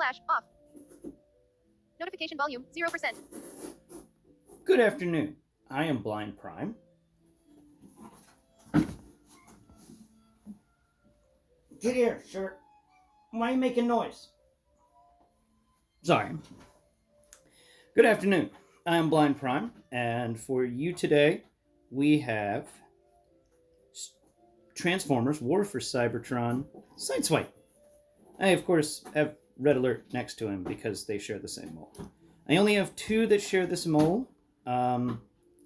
Flash off. Notification volume 0%. Good afternoon. I am Blind Prime. Get here, sir. Why are you making noise? Sorry. Good afternoon. I am Blind Prime, and for you today, we have Transformers War for Cybertron Sideswipe. I, of course, have Red Alert next to him because they share the same mold. I only have two that share this mold. I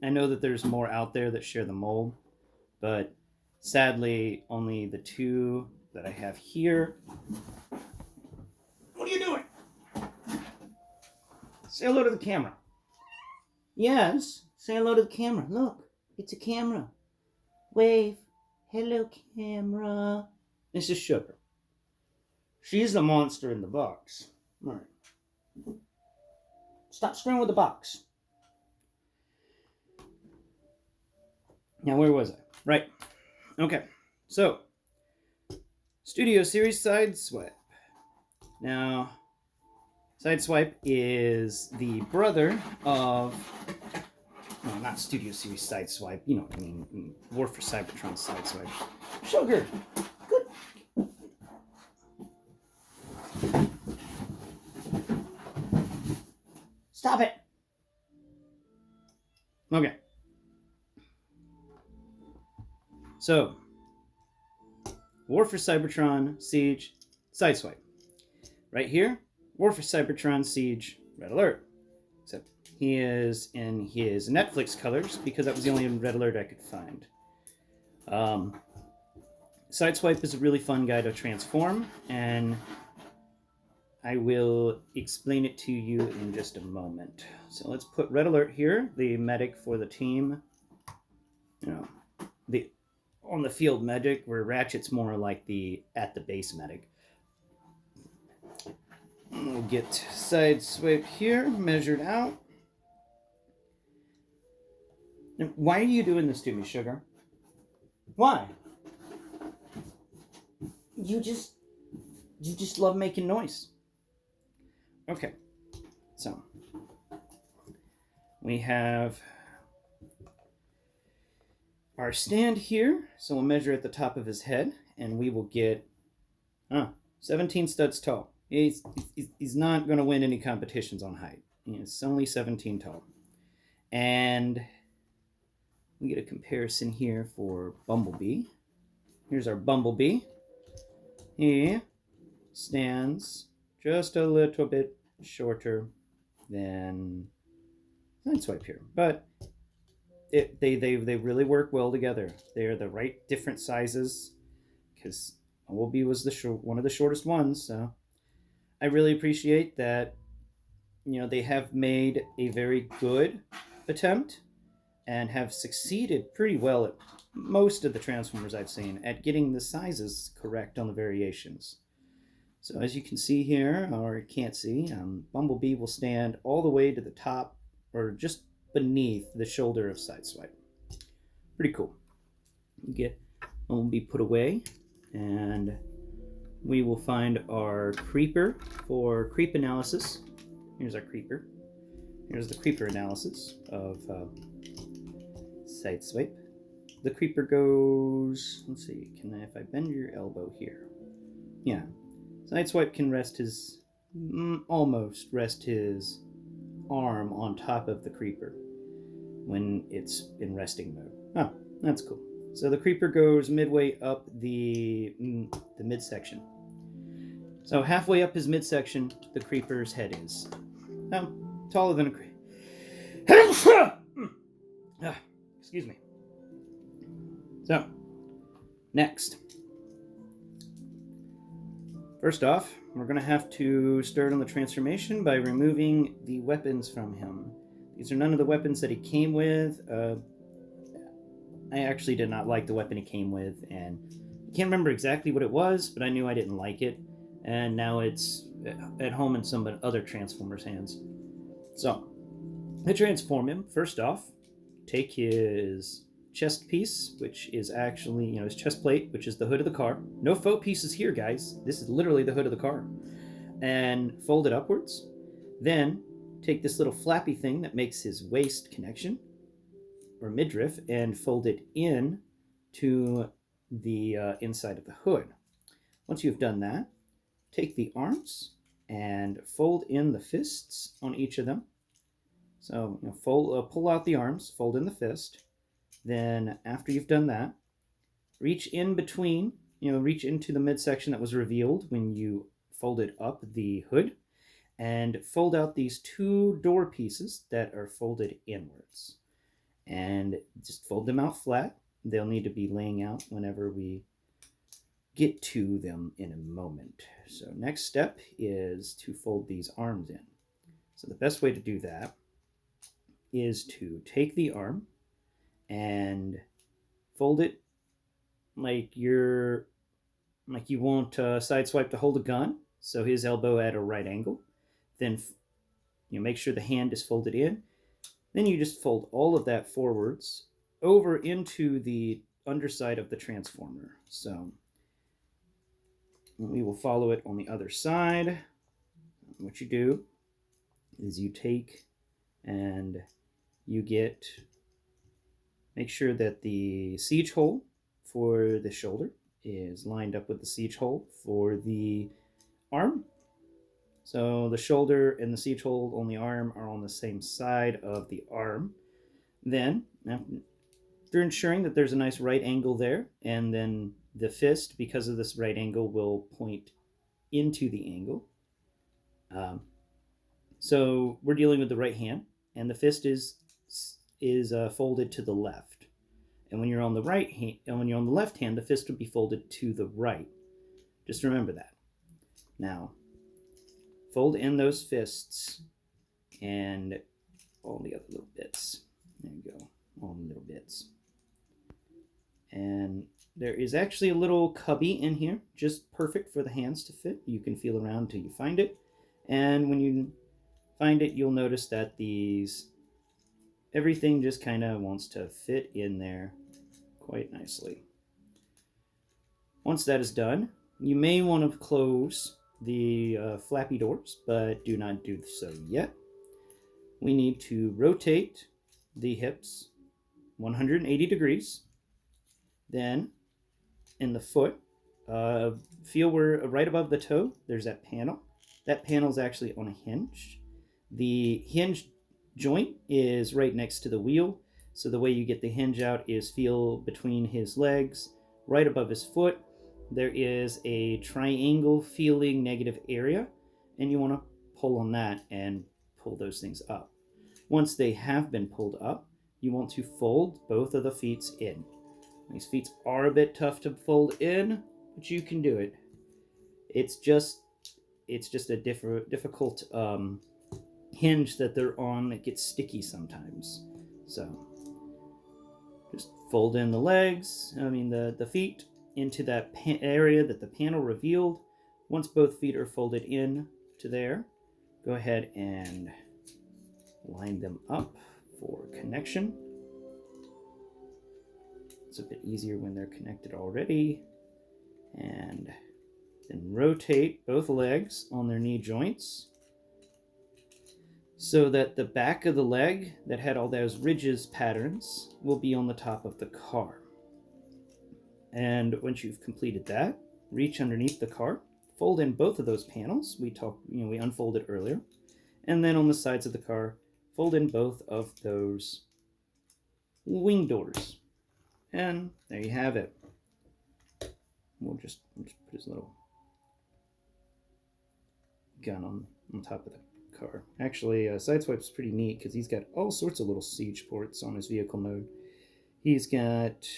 know that there's more out there that share the mold, but sadly, only the two that I have here. What are you doing? Say hello to the camera. Yes, say hello to the camera. Look, it's a camera. Wave. Hello, camera. This is Sugar. She's the monster in the box. All right. Stop screwing with the box. Now, where was I? Right. Okay. So, Studio Series Sideswipe. Now, Sideswipe is the brother of... No, not Studio Series Sideswipe. You know what I mean. War for Cybertron Sideswipe. Sugar! Good. Stop it! Okay. So, War for Cybertron Seige Sideswipe. Right here, War for Cybertron Seige Red Alert. Except he is in his Netflix colors because that was the only Red Alert I could find. Sideswipe is a really fun guy to transform, and I will explain it to you in just a moment. So let's put Red Alert here, the medic for the team. You know, the on the field medic, where Ratchet's more like the at the base medic. We'll get Sideswipe here, measured out. Now, why are you doing this to me, Sugar? Why? You just love making noise. Okay, so we have our stand here, so we'll measure at the top of his head, and we will get 17 studs tall. He's not going to win any competitions on height. It's only 17 tall. And we get a comparison here for Bumblebee. Here's our Bumblebee. He stands just a little bit shorter than Sideswipe here, but they really work well together. They're the right different sizes because Bumblebee was one of the shortest ones. So I really appreciate that. You know, they have made a very good attempt and have succeeded pretty well at most of the Transformers I've seen at getting the sizes correct on the variations. So as you can see here, or can't see, Bumblebee will stand all the way to the top, or just beneath the shoulder of Sideswipe. Pretty cool. You get Bumblebee put away, and we will find our creeper for creep analysis. Here's our creeper. Here's the creeper analysis of Sideswipe. The creeper goes, let's see, if I bend your elbow here? Yeah. Sideswipe can almost rest his arm on top of the creeper when it's in resting mode. Oh, that's cool. So the creeper goes midway up the midsection. So halfway up his midsection, the creeper's head is. Taller than a creeper. Excuse me. So, next. First off, we're going to have to start on the transformation by removing the weapons from him. These are none of the weapons that he came with. I actually did not like the weapon he came with, and I can't remember exactly what it was, but I knew I didn't like it, and now it's at home in some other Transformers' hands. So, to transform him, first off, take his chest piece, which is actually, his chest plate, which is the hood of the car. No faux pieces here, guys. This is literally the hood of the car. and fold it upwards. Then take this little flappy thing that makes his waist connection, or midriff, and fold it in to the inside of the hood. Once you've done that, take the arms and fold in the fists on each of them. So pull out the arms, fold in the fist. Then after you've done that, reach in between, reach into the midsection that was revealed when you folded up the hood, and fold out these two door pieces that are folded inwards. And just fold them out flat. They'll need to be laying out whenever we get to them in a moment. So next step is to fold these arms in. So the best way to do that is to take the arm and fold it like you want Sideswipe to hold a gun, so his elbow at a right angle. Then make sure the hand is folded in. Then you just fold all of that forwards over into the underside of the transformer. So we will follow it on the other side. What you do is you take and you make sure that the siege hole for the shoulder is lined up with the siege hole for the arm. So the shoulder and the siege hole on the arm are on the same side of the arm. Then, after ensuring that there's a nice right angle there, and then the fist, because of this right angle, will point into the angle. So we're dealing with the right hand, and the fist is folded to the left. And when you're on the right hand, and when you're on the left hand, the fist would be folded to the right. Just remember that. Now, fold in those fists and all the other little bits. There you go, all the little bits. And there is actually a little cubby in here, just perfect for the hands to fit. You can feel around until you find it. And when you find it, you'll notice that everything just kind of wants to fit in there quite nicely. Once that is done, you may want to close the flappy doors, but do not do so yet. We need to rotate the hips 180 degrees. Then in the foot, feel where right above the toe, there's that panel. That panel is actually on a hinge. The hinge joint is right next to the wheel. So the way you get the hinge out is feel between his legs, right above his foot. There is a triangle feeling negative area, and you want to pull on that and pull those things up. Once they have been pulled up, you want to fold both of the feet in. These feet are a bit tough to fold in, but you can do it. It's just a difficult hinge that they're on that gets sticky sometimes. So just fold in the legs, the feet, into that area that the panel revealed. Once both feet are folded in to there, go ahead and line them up for connection. It's a bit easier when they're connected already. And then rotate both legs on their knee joints so that the back of the leg that had all those ridges patterns will be on the top of the car. And once you've completed that, reach underneath the car, fold in both of those panels we unfolded earlier, and then on the sides of the car, fold in both of those wing doors. And there you have it. We'll just put his little gun on top of the car. Actually, Sideswipe's pretty neat because he's got all sorts of little siege ports on his vehicle mode. He's got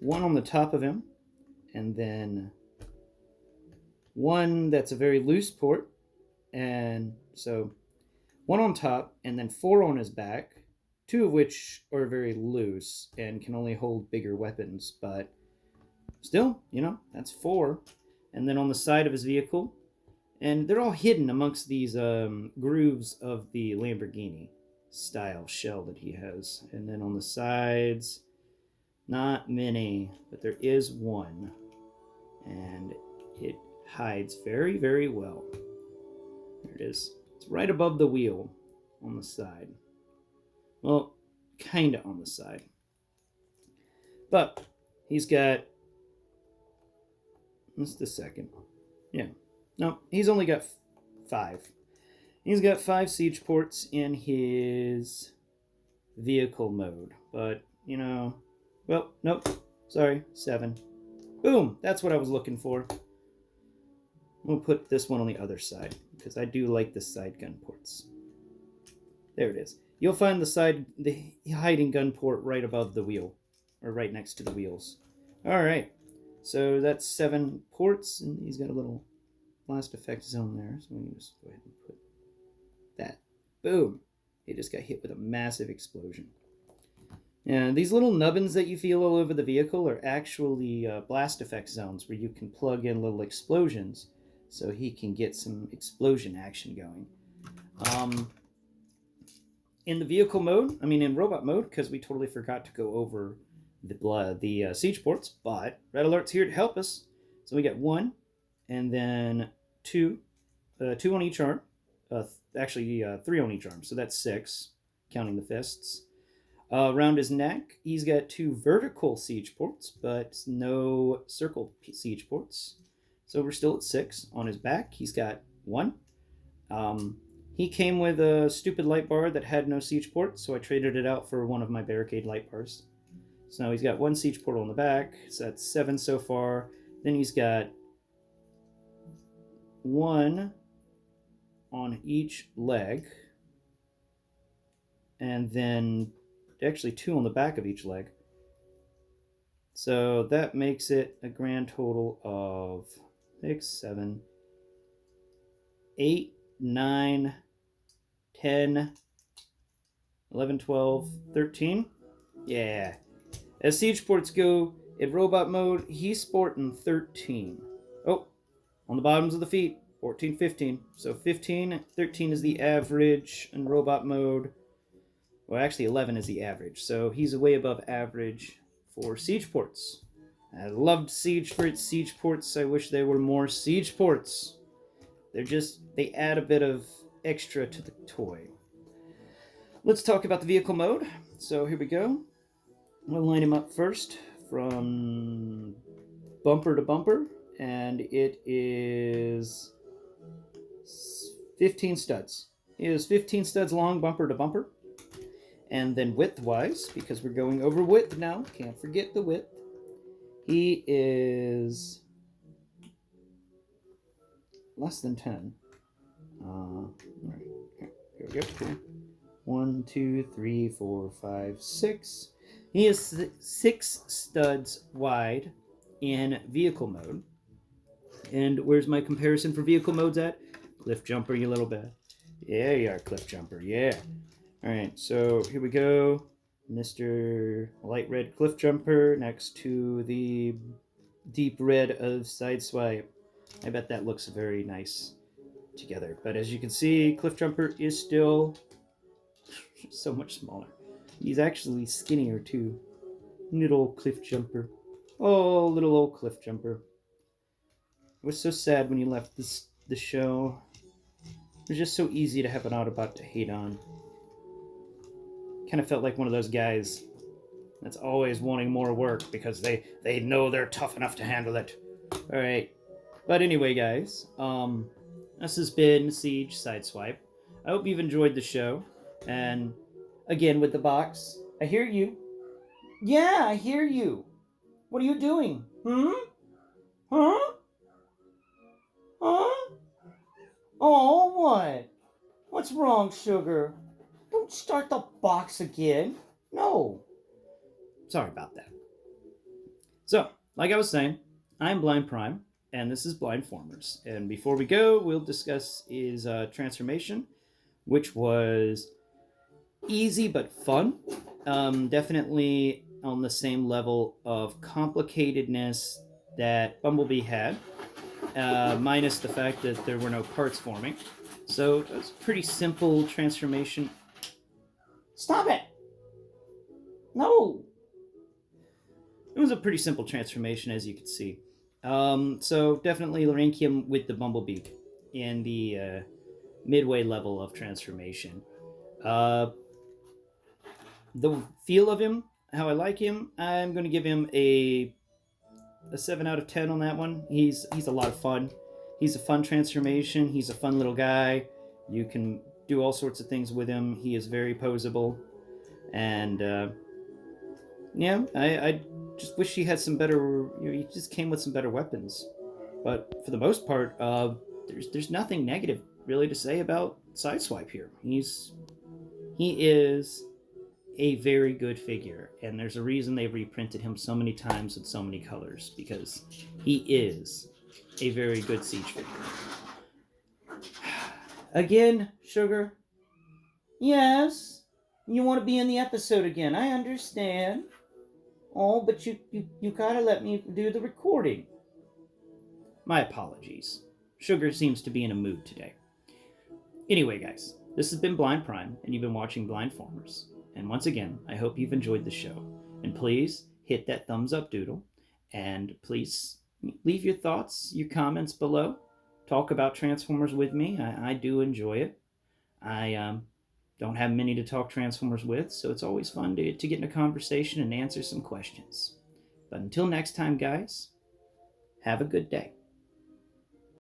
one on the top of him, and then one that's a very loose port, and so one on top, and then 4 on his back, 2 of which are very loose and can only hold bigger weapons, but still, that's 4. And then on the side of his vehicle, and they're all hidden amongst these grooves of the Lamborghini style shell that he has. And then on the sides, not many, but there is one, and it hides very, very well. There it is. It's right above the wheel on the side. Well, kind of on the side. But he's got... Just a second. Yeah. No, he's only got 5. He's got 5 siege ports in his vehicle mode. But, you know... Well, nope. Sorry, 7. Boom! That's what I was looking for. We'll put this one on the other side, because I do like the side gun ports. There it is. You'll find the hiding gun port right above the wheel, or right next to the wheels. Alright, so that's 7 ports, and he's got a little blast effect zone there, so we can just go ahead and put that. Boom! He just got hit with a massive explosion. And these little nubbins that you feel all over the vehicle are actually blast effect zones where you can plug in little explosions so he can get some explosion action going. In the vehicle mode, in robot mode, because we totally forgot to go over the siege ports, but Red Alert's here to help us. So we got 1, and then 2 on each arm. Actually, 3 on each arm, so that's 6, counting the fists. Around his neck, he's got 2 vertical siege ports, but no circle siege ports. So we're still at 6. On his back, he's got 1. He came with a stupid light bar that had no siege port, so I traded it out for one of my barricade light bars. So now he's got 1 siege port on the back, so that's 7 so far. Then he's got 1 on each leg, and then actually 2 on the back of each leg. So that makes it a grand total of 6, 7, 8, 9, 10, 11, 12, 13. Yeah. As siege ports go, in robot mode, he's sporting 13. Oh, on the bottoms of the feet, 14, 15. So 15, 13 is the average in robot mode. Well, actually 11 is the average, so he's way above average for siege ports. I loved siege ports. I wish there were more siege ports. They add a bit of extra to the toy. Let's talk about the vehicle mode. So here we go. We'll line him up first from bumper to bumper, and it is 15 studs. It is 15 studs long, bumper to bumper. And then width-wise, because we're going over width now, can't forget the width, he is less than 10. All right, here we go. 1, 2, 3, 4, 5, 6. He is 6 studs wide in vehicle mode. And where's my comparison for vehicle modes at? Cliff Jumper, you little bit. Yeah, you are, Cliff Jumper, yeah. Alright, so here we go. Mr. Light Red Cliff Jumper next to the Deep Red of Sideswipe. I bet that looks very nice together. But as you can see, Cliff Jumper is still so much smaller. He's actually skinnier too. Little Cliff Jumper. Oh, little old Cliff Jumper. It was so sad when you left the show. It was just so easy to have an Autobot to hate on. Kind of felt like one of those guys that's always wanting more work because they know they're tough enough to handle it. Alright. But anyway, guys, this has been Seige Sideswipe. I hope you've enjoyed the show. And again, with the box, I hear you. Yeah, I hear you. What are you doing? Huh? Oh, what? What's wrong, sugar? Don't start the box again. No. Sorry about that. So, like I was saying, I'm Blind Prime, and this is Blindformers. And before we go, we'll discuss his transformation, which was easy but fun. Definitely on the same level of complicatedness that Bumblebee had, minus the fact that there were no parts forming. So it was a pretty simple transformation. Stop it! No! It was a pretty simple transformation, as you can see. So definitely rank him with the Bumblebee in the midway level of transformation. Uh, the feel of him, how I like him, I'm going to give him a 7 out of 10 on that one. He's a lot of fun. He's a fun transformation. He's a fun little guy. You can do all sorts of things with him. He is very posable, and yeah, I just wish he had some better. He just came with some better weapons, but for the most part, there's nothing negative really to say about Sideswipe here. He is a very good figure, and there's a reason they reprinted him so many times with so many colors, because he is a very good Siege figure. Again, Sugar? Yes? You want to be in the episode again, I understand. Oh, but you gotta let me do the recording. My apologies. Sugar seems to be in a mood today. Anyway, guys, this has been Blind Prime, and you've been watching Blindformers. And once again, I hope you've enjoyed the show. And please hit that thumbs up doodle. And please leave your thoughts, your comments below. Talk about Transformers with me. I do enjoy it. I don't have many to talk Transformers with, so it's always fun to get in a conversation and answer some questions. But until next time, guys, have a good day.